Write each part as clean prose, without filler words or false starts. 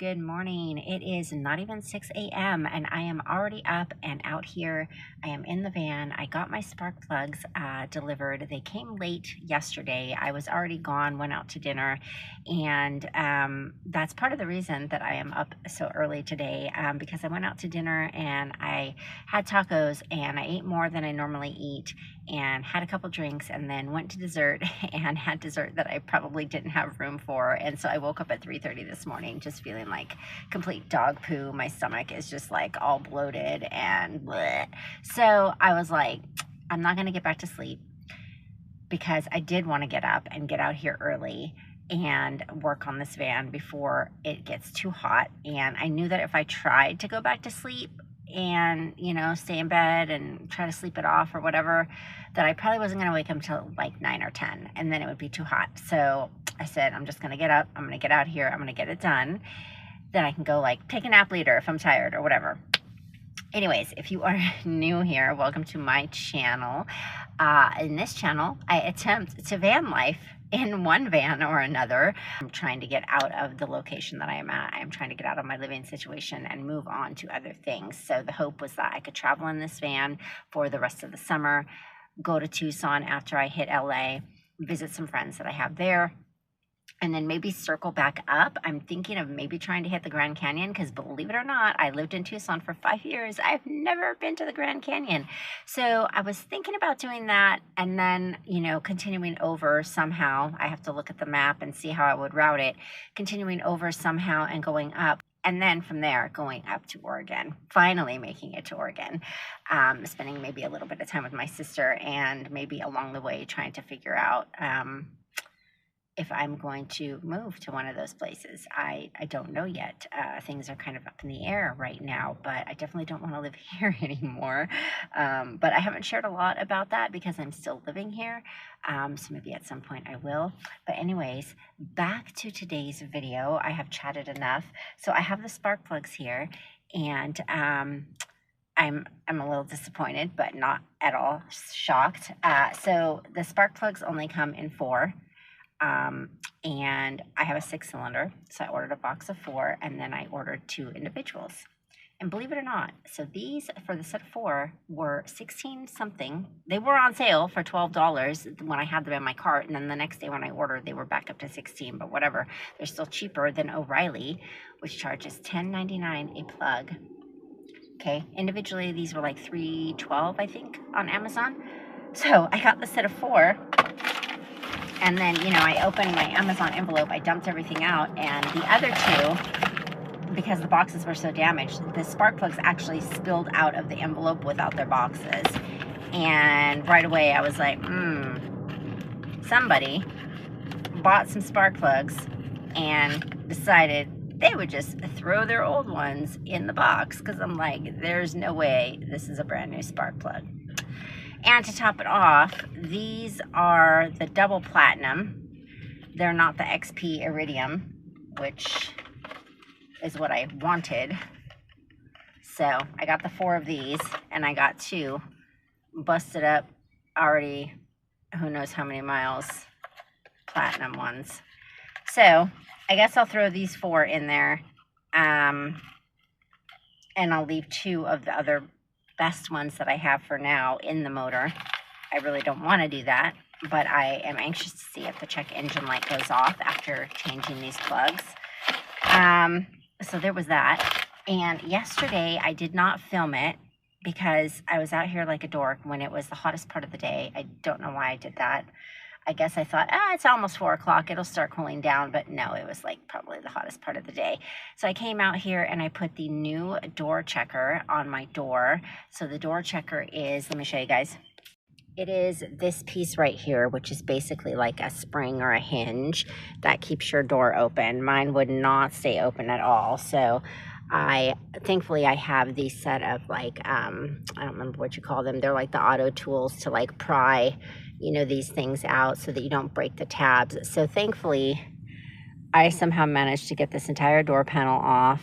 Good morning. It is not even 6 a.m. and I am already up and out here. I am in the van. I got my spark plugs delivered. They came late yesterday. I was already gone, went out to dinner, and that's part of the reason that I am up so early today, because I went out to dinner and I had tacos and I ate more than I normally eat and had a couple drinks and then went to dessert and had dessert that I probably didn't have room for. And so I woke up at 3:30 this morning just feeling like complete dog poo. My stomach is just like all bloated and bleh. So I was like, I'm not going to get back to sleep because I did want to get up and get out here early and work on this van before it gets too hot. And I knew that if I tried to go back to sleep and, you know, stay in bed and try to sleep it off or whatever, that I probably wasn't going to wake up until like 9 or 10, and then it would be too hot. So I said, I'm just going to get up, I'm going to get out here, I'm going to get it done. Then I can go like take a nap later if I'm tired or whatever. Anyways, if you are new here, welcome to my channel. In this channel, I attempt to van life in one van or another. I'm trying to get out of the location that I am at. I'm trying to get out of my living situation and move on to other things. So the hope was that I could travel in this van for the rest of the summer, go to Tucson after I hit LA, visit some friends that I have there, and then maybe circle back up. I'm thinking of maybe trying to hit the Grand Canyon because, believe it or not, I lived in Tucson for 5 years. I've never been to the Grand Canyon. So I was thinking about doing that and then, you know, continuing over somehow. I have to look at the map and see how I would route it. Continuing over somehow and going up. And then from there, going up to Oregon, finally making it to Oregon, spending maybe a little bit of time with my sister and maybe along the way trying to figure out if I'm going to move to one of those places. I don't know yet. Things are kind of up in the air right now, but I definitely don't want to live here anymore. But I haven't shared a lot about that because I'm still living here. So maybe at some point I will. But anyways, back to today's video. I have chatted enough. So I have the spark plugs here, and I'm a little disappointed, but not at all shocked. So the spark plugs only come in 4. And I have a 6-cylinder, so I ordered a box of 4, and then I ordered 2 individuals. And believe it or not, so these for the set of 4 were 16 something. They were on sale for $12 when I had them in my cart, and then the next day when I ordered, they were back up to 16, but whatever. They're still cheaper than O'Reilly, which charges $10.99 a plug. Okay, individually, these were like $3.12, I think, on Amazon. So I got the set of 4. And then, you know, I opened my Amazon envelope, I dumped everything out, and the other 2, because the boxes were so damaged, the spark plugs actually spilled out of the envelope without their boxes. And right away I was like, somebody bought some spark plugs and decided they would just throw their old ones in the box, because I'm like, there's no way this is a brand new spark plug. And to top it off, these are the double platinum. They're not the XP Iridium, which is what I wanted. So I got the 4 of these, and I got 2 busted up already, who knows how many miles, platinum ones. So I guess I'll throw these 4 in there, and I'll leave 2 of the other best ones that I have for now in the motor. I really don't want to do that, but I am anxious to see if the check engine light goes off after changing these plugs. So there was that. And yesterday I did not film it because I was out here like a dork when it was the hottest part of the day. I don't know why I did that. I guess I thought, it's almost 4 o'clock, it'll start cooling down, but no, it was like probably the hottest part of the day. So I came out here and I put the new door checker on my door. So the door checker is, let me show you guys. It is this piece right here, which is basically like a spring or a hinge that keeps your door open. Mine would not stay open at all. So thankfully I have these set of like, I don't remember what you call them. They're like the auto tools to like pry, you know, these things out so that you don't break the tabs. So thankfully I somehow managed to get this entire door panel off,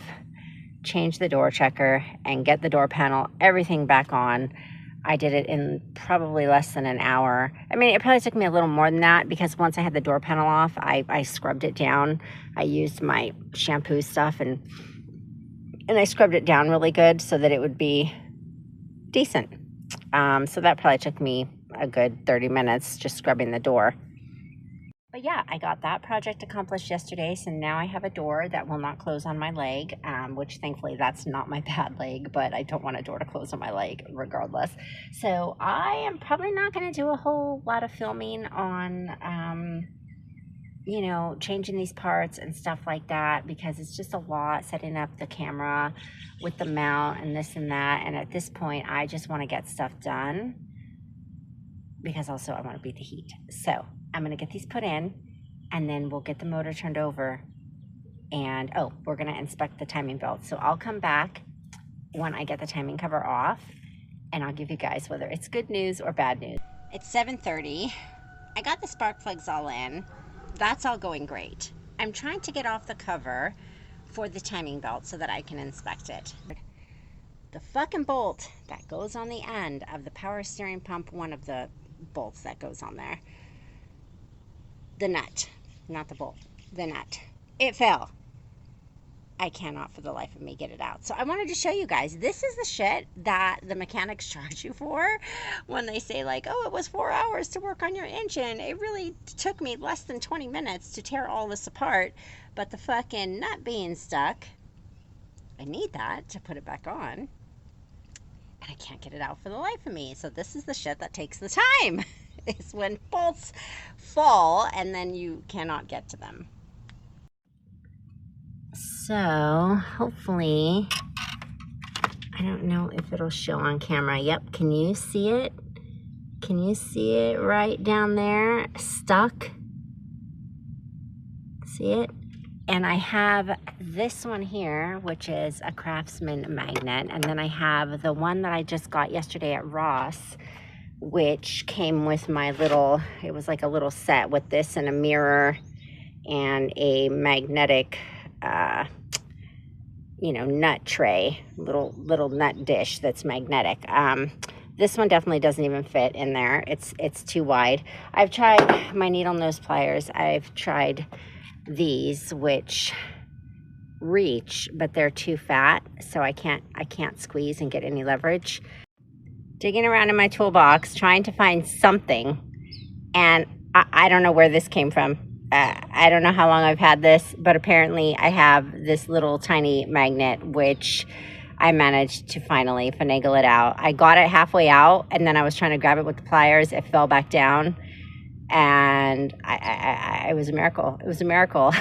change the door checker, and get the door panel, everything back on. I did it in probably less than an hour. I mean, it probably took me a little more than that because once I had the door panel off, I scrubbed it down. I used my shampoo stuff and I scrubbed it down really good so that it would be decent. So that probably took me a good 30 minutes just scrubbing the door. But yeah, I got that project accomplished yesterday, so now I have a door that will not close on my leg, which thankfully that's not my bad leg, but I don't want a door to close on my leg regardless. So I am probably not going to do a whole lot of filming on, you know, changing these parts and stuff like that because it's just a lot setting up the camera with the mount and this and that. And at this point, I just want to get stuff done because also I want to beat the heat. So I'm going to get these put in and then we'll get the motor turned over and we're going to inspect the timing belt. So I'll come back when I get the timing cover off and I'll give you guys whether it's good news or bad news. It's 7:30. I got the spark plugs all in. That's all going great. I'm trying to get off the cover for the timing belt so that I can inspect it. The fucking bolt that goes on the end of the power steering pump, one of the bolts that goes on there, the nut, not the bolt, the nut, it fell. I cannot for the life of me get it out. So I wanted to show you guys, this is the shit that the mechanics charge you for when they say like, oh, it was 4 hours to work on your engine. It really took me less than 20 minutes to tear all this apart, but the fucking nut being stuck, I need that to put it back on. And I can't get it out for the life of me. So this is the shit that takes the time. It's when bolts fall and then you cannot get to them. So hopefully, I don't know if it'll show on camera. Yep, can you see it? Can you see it right down there? Stuck. See it? And I have this one here, which is a Craftsman magnet. And then I have the one that I just got yesterday at Ross, which came with my little, it was like a little set with this and a mirror and a magnetic, you know, nut tray, little nut dish that's magnetic. This one definitely doesn't even fit in there. It's too wide. I've tried my needle nose pliers. I've tried these, which reach, but they're too fat, so I can't squeeze and get any leverage. Digging around in my toolbox, trying to find something, and I don't know where this came from. I don't know how long I've had this, but apparently I have this little tiny magnet, which I managed to finally finagle it out. I got it halfway out, and then I was trying to grab it with the pliers. It fell back down, and it was a miracle. It was a miracle.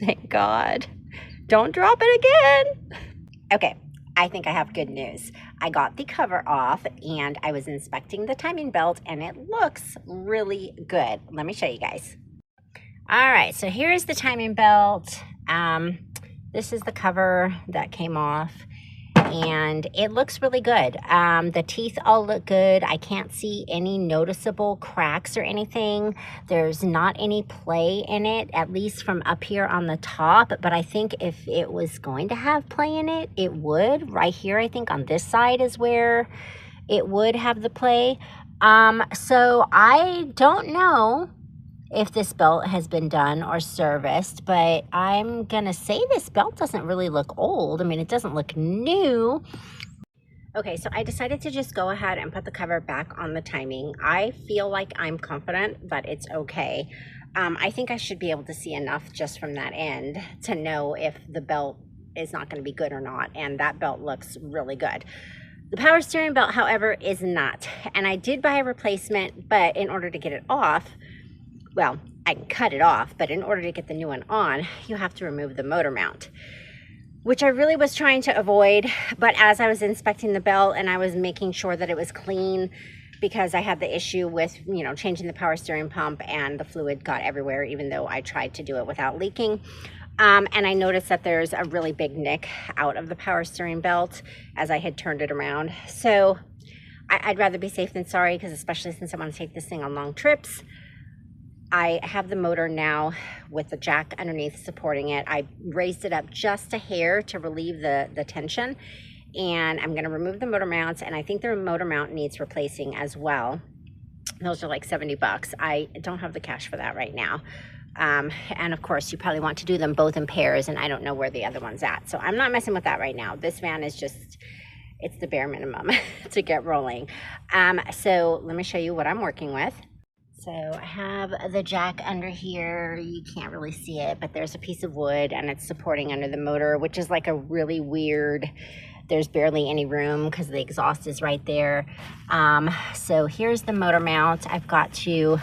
Thank God. Don't drop it again. Okay, I think I have good news. I got the cover off, and I was inspecting the timing belt, and it looks really good. Let me show you guys. All right, so here's the timing belt. This is the cover that came off, and it looks really good. The teeth all look good. I can't see any noticeable cracks or anything. There's not any play in it, at least from up here on the top, but I think if it was going to have play in it, it would. Right here, I think on this side is where it would have the play. So I don't know if this belt has been done or serviced, but I'm gonna say this belt doesn't really look old. I mean, it doesn't look new. Okay, so I decided to just go ahead and put the cover back on the timing. I feel like I'm confident that it's okay. I think I should be able to see enough just from that end to know if the belt is not gonna be good or not, and that belt looks really good. The power steering belt, however, is not, and I did buy a replacement, but in order to get it off, well, I can cut it off, but in order to get the new one on, you have to remove the motor mount, which I really was trying to avoid. But as I was inspecting the belt and I was making sure that it was clean, because I had the issue with, you know, changing the power steering pump and the fluid got everywhere, even though I tried to do it without leaking. And I noticed that there's a really big nick out of the power steering belt as I had turned it around. So I'd rather be safe than sorry, because especially since I want to take this thing on long trips. I have the motor now with the jack underneath supporting it. I raised it up just a hair to relieve the tension, and I'm gonna remove the motor mounts, and I think the motor mount needs replacing as well. Those are like 70 bucks. I don't have the cash for that right now. And of course you probably want to do them both in pairs, and I don't know where the other one's at. So I'm not messing with that right now. This van is just, it's the bare minimum to get rolling. So let me show you what I'm working with. So I have the jack under here. You can't really see it, but there's a piece of wood and it's supporting under the motor, which is like a really weird, there's barely any room because the exhaust is right there. So here's the motor mount. I've got to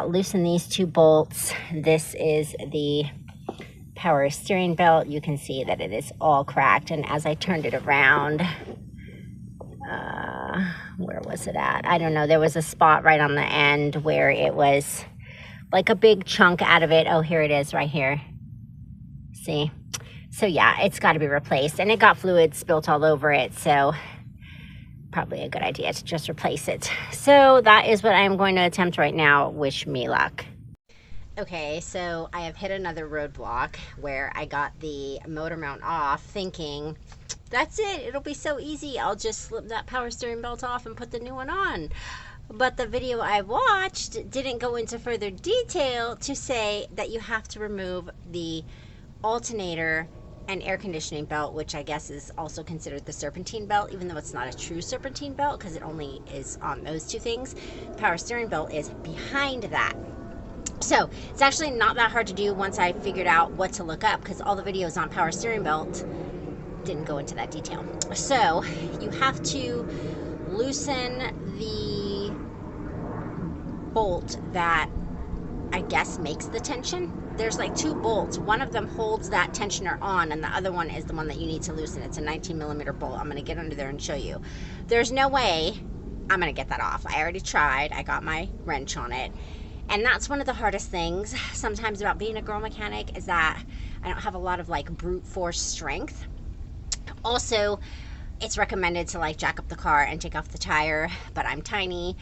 loosen these two bolts. This is the power steering belt. You can see that it is all cracked, and as I turned it around, where was it at? I don't know. There was a spot right on the end where it was like a big chunk out of it. Oh, here it is right here. See? So yeah, it's got to be replaced, and it got fluid spilt all over it. So probably a good idea to just replace it. So that is what I'm going to attempt right now. Wish me luck. Okay, so I have hit another roadblock where I got the motor mount off thinking, that's it, it'll be so easy. I'll just slip that power steering belt off and put the new one on. But the video I watched didn't go into further detail to say that you have to remove the alternator and air conditioning belt, which I guess is also considered the serpentine belt, even though it's not a true serpentine belt because it only is on those two things. The power steering belt is behind that. So it's actually not that hard to do once I figured out what to look up, because all the videos on power steering belt didn't go into that detail. So you have to loosen the bolt that I guess makes the tension. There's like two bolts. One of them holds that tensioner on, and the other one is the one that you need to loosen. It's a 19mm bolt. I'm gonna get under there and show you. There's no way I'm gonna get that off. I already tried. I got my wrench on it. And that's one of the hardest things sometimes about being a girl mechanic, is that I don't have a lot of like brute force strength. Also, it's recommended to like jack up the car and take off the tire, but I'm tiny.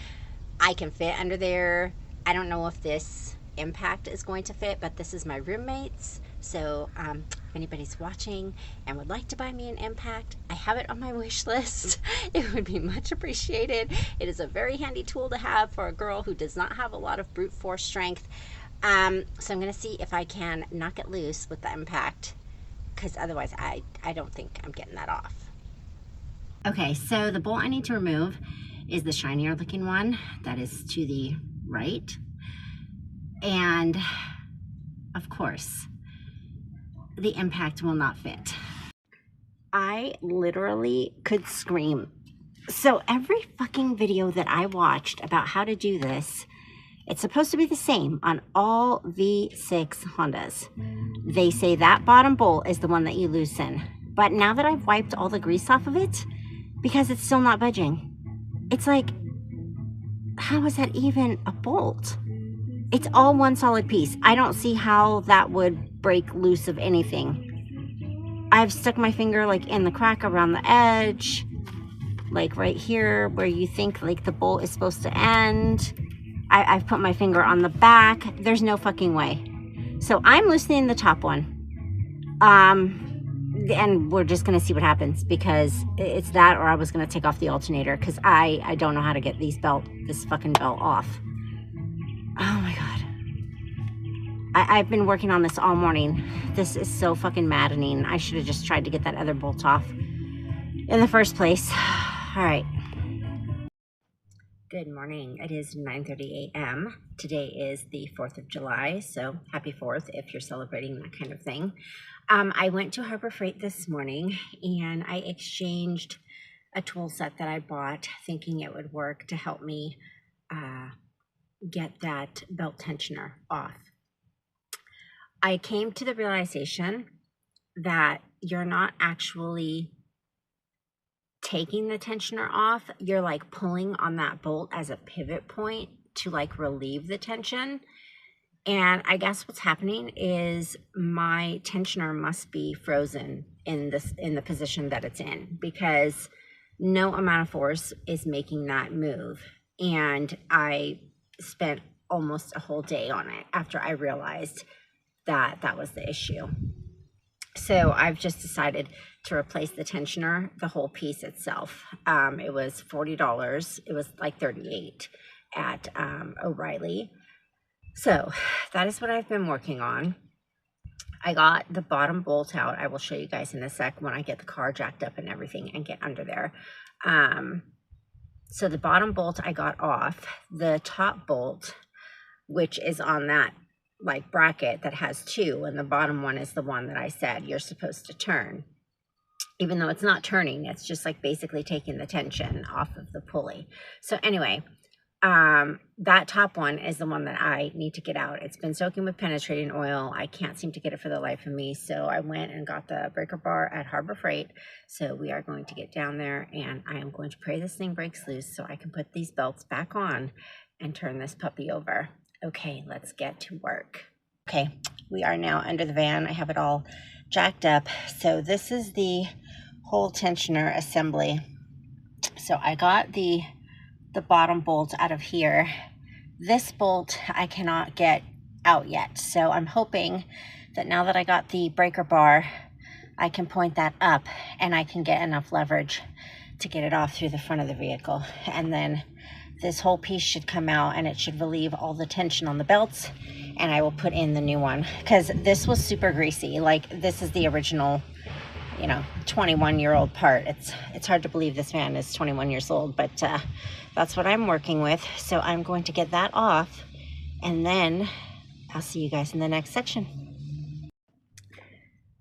I can fit under there. I don't know if this impact is going to fit, but this is my roommate's. So if anybody's watching and would like to buy me an impact, I have it on my wish list. It would be much appreciated. It is a very handy tool to have for a girl who does not have a lot of brute force strength. So I'm gonna see if I can knock it loose with the impact, because otherwise I don't think I'm getting that off. Okay, so the bolt I need to remove is the shinier looking one that is to the right. And of course, the impact will not fit. I literally could scream. So every fucking video that I watched about how to do this, it's supposed to be the same on all V6 Hondas. They say that bottom bolt is the one that you loosen. But now that I've wiped all the grease off of it, because it's still not budging, it's like, how is that even a bolt? It's all one solid piece. I don't see how that would break loose of anything. I've stuck my finger like in the crack around the edge, like right here where you think like the bolt is supposed to end. I've put my finger on the back. There's no fucking way. So I'm loosening the top one. And we're just gonna see what happens, because it's that, or I was gonna take off the alternator, because I don't know how to get this fucking belt off. Oh my God. I've been working on this all morning. This is so fucking maddening. I should have just tried to get that other bolt off in the first place. All right. Good morning. It is 9:30 a.m. Today is the 4th of July, so happy 4th if you're celebrating that kind of thing. I went to Harbor Freight this morning and I exchanged a tool set that I bought thinking it would work to help me get that belt tensioner off. I came to the realization that you're not actually taking the tensioner off. You're like pulling on that bolt as a pivot point to like relieve the tension. And I guess what's happening is my tensioner must be frozen in the position that it's in, because no amount of force is making that move. And I spent almost a whole day on it after I realized that that was the issue. So I've just decided to replace the tensioner, the whole piece itself. It was $40. It was like $38 at O'Reilly. So that is what I've been working on. I got the bottom bolt out. I will show you guys in a sec when I get the car jacked up and everything and get under there. So the bottom bolt I got off. The top bolt, which is on that like bracket that has two, and the bottom one is the one that I said you're supposed to turn. Even though it's not turning, it's just like basically taking the tension off of the pulley. So anyway, that top one is the one that I need to get out. It's been soaking with penetrating oil. I can't seem to get it for the life of me. So I went and got the breaker bar at Harbor Freight. So we are going to get down there, and I am going to pray this thing breaks loose so I can put these belts back on and turn this puppy over. Okay, let's get to work. Okay, we are now under the van. I have it all jacked up. So this is the whole tensioner assembly. So I got the bottom bolt out of here. This bolt I cannot get out yet. So I'm hoping that now that I got the breaker bar, I can point that up and I can get enough leverage to get it off through the front of the vehicle. And then this whole piece should come out and it should relieve all the tension on the belts, and I will put in the new one because this was super greasy. Like, this is the original, 21-year-old part. It's hard to believe this van is 21 years old, but that's what I'm working with. So I'm going to get that off, and then I'll see you guys in the next section.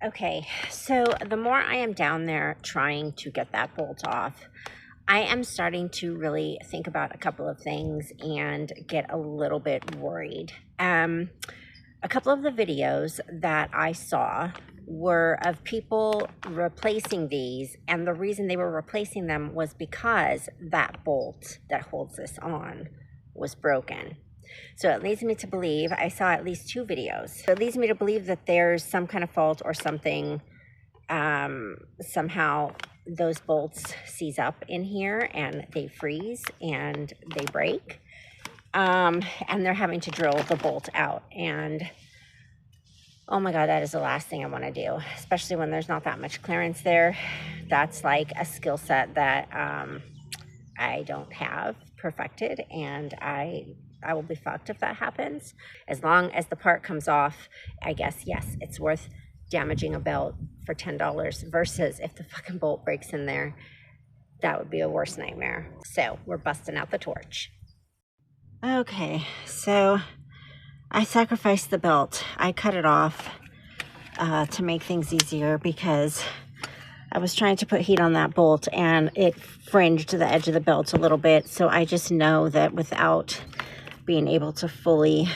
Okay, so the more I am down there trying to get that bolt off, I am starting to really think about a couple of things and get a little bit worried. A couple of the videos that I saw were of people replacing these, and the reason they were replacing them was because that bolt that holds this on was broken. So it leads me to believe, I saw at least 2 videos. So it leads me to believe that there's some kind of fault or something. Somehow those bolts seize up in here and they freeze and they break. And they're having to drill the bolt out. And oh my God, that is the last thing I want to do, especially when there's not that much clearance there. That's like a skill set that I don't have perfected, and I will be fucked if that happens. As long as the part comes off, I guess, yes, it's worth damaging a belt for $10 versus if the fucking bolt breaks in there, that would be a worse nightmare. So we're busting out the torch. Okay, so I sacrificed the belt. I cut it off to make things easier because I was trying to put heat on that bolt and it fringed the edge of the belt a little bit. So I just know that without being able to fully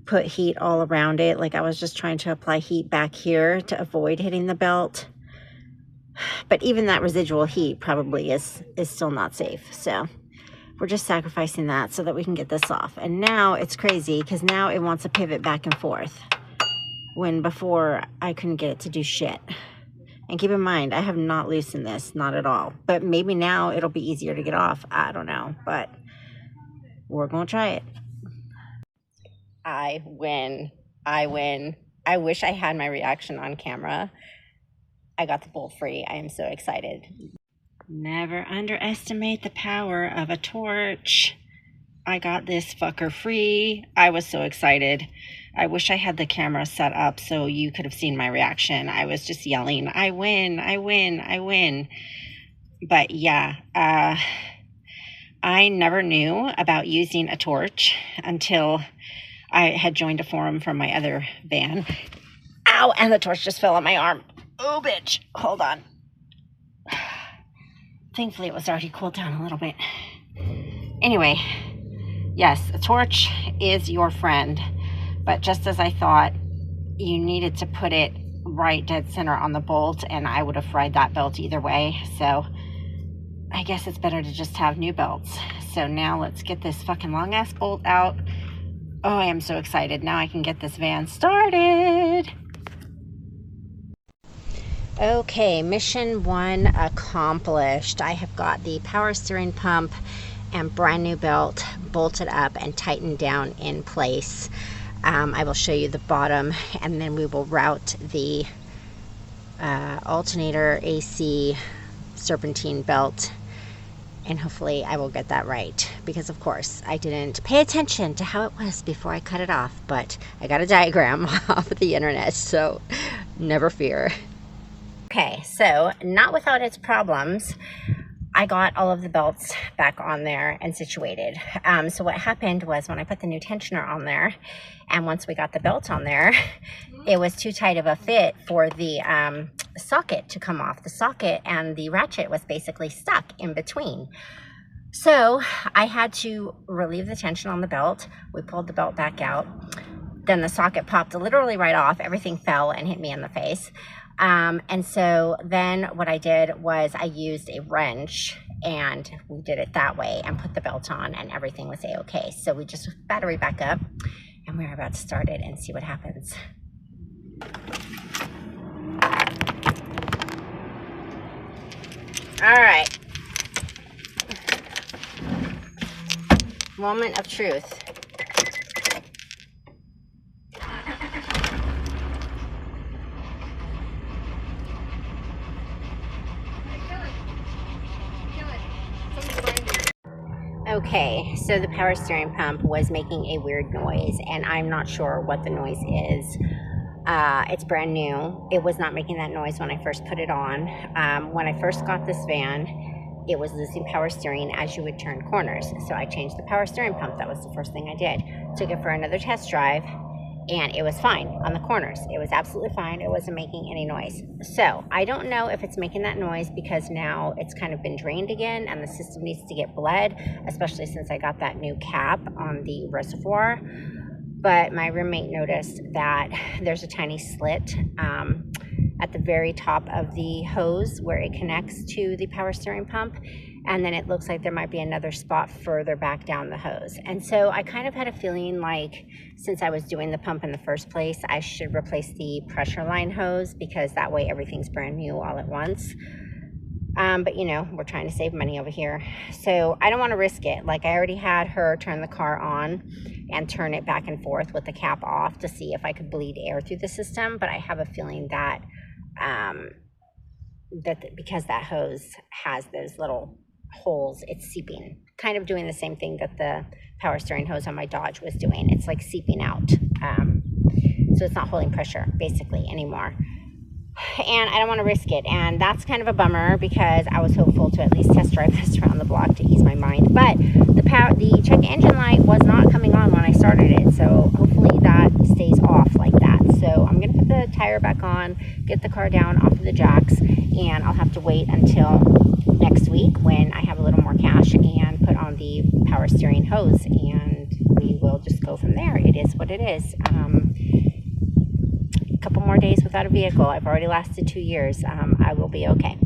put heat all around it, like I was just trying to apply heat back here to avoid hitting the belt. But even that residual heat probably is still not safe. So we're just sacrificing that so that we can get this off. And now it's crazy because now it wants to pivot back and forth, when before I couldn't get it to do shit. And keep in mind, I have not loosened this, not at all. But maybe now it'll be easier to get off. I don't know, but we're gonna try it. I win. I win. I wish I had my reaction on camera. I got the bolt free. I am so excited. Never underestimate the power of a torch. I got this fucker free. I was so excited. I wish I had the camera set up so you could have seen my reaction. I was just yelling, I win, I win, I win. But yeah, I never knew about using a torch until I had joined a forum from my other van. Ow, and the torch just fell on my arm. Oh, bitch. Hold on. Thankfully, it was already cooled down a little bit. Anyway, yes, a torch is your friend. But just as I thought, you needed to put it right dead center on the bolt, and I would have fried that belt either way. So I guess it's better to just have new belts. So now let's get this fucking long-ass bolt out. Oh, I am so excited. Now I can get this van started. Okay, mission 1 accomplished. I have got the power steering pump and brand new belt bolted up and tightened down in place. I will show you the bottom, and then we will route the alternator AC serpentine belt, and hopefully I will get that right, because of course I didn't pay attention to how it was before I cut it off, but I got a diagram off of the internet, so never fear. Okay, so not without its problems, I got all of the belts back on there and situated. So what happened was, when I put the new tensioner on there, and once we got the belt on there, it was too tight of a fit for the socket to come off. The socket and the ratchet was basically stuck in between. So I had to relieve the tension on the belt. We pulled the belt back out. Then the socket popped literally right off. Everything fell and hit me in the face. And so then what I did was I used a wrench, and we did it that way and put the belt on, and everything was a-okay. So we just battery back up, and we're about to start it and see what happens. All right. Moment of truth. Okay, so the power steering pump was making a weird noise, and I'm not sure what the noise is. It's brand new. It was not making that noise when I first put it on. When I first got this van, it was losing power steering as you would turn corners. So I changed the power steering pump. That was the first thing I did. Took it for another test drive, and it was fine on the corners. It was absolutely fine. It wasn't making any noise. So I don't know if it's making that noise because now it's kind of been drained again and the system needs to get bled, especially since I got that new cap on the reservoir. But my roommate noticed that there's a tiny slit at the very top of the hose where it connects to the power steering pump. And then it looks like there might be another spot further back down the hose. And so I kind of had a feeling like, since I was doing the pump in the first place, I should replace the pressure line hose, because that way everything's brand new all at once. But you know, we're trying to save money over here. So I don't want to risk it. Like, I already had her turn the car on and turn it back and forth with the cap off to see if I could bleed air through the system. But I have a feeling that, because that hose has those little holes, it's seeping, kind of doing the same thing that the power steering hose on my Dodge was doing. It's like seeping out, so it's not holding pressure basically anymore, and I don't want to risk it. And that's kind of a bummer, because I was hopeful to at least test drive this around the block to ease my mind. But the check engine light was not coming on when I started it, so hopefully that stays off like that. So I'm gonna put the tire back on, get the car down off of the jacks, and I'll have to wait until next week when I have a little more cash and put on the power steering hose, and we will just go from there. It is what it is. A couple more days without a vehicle. I've already lasted 2 years. I will be okay.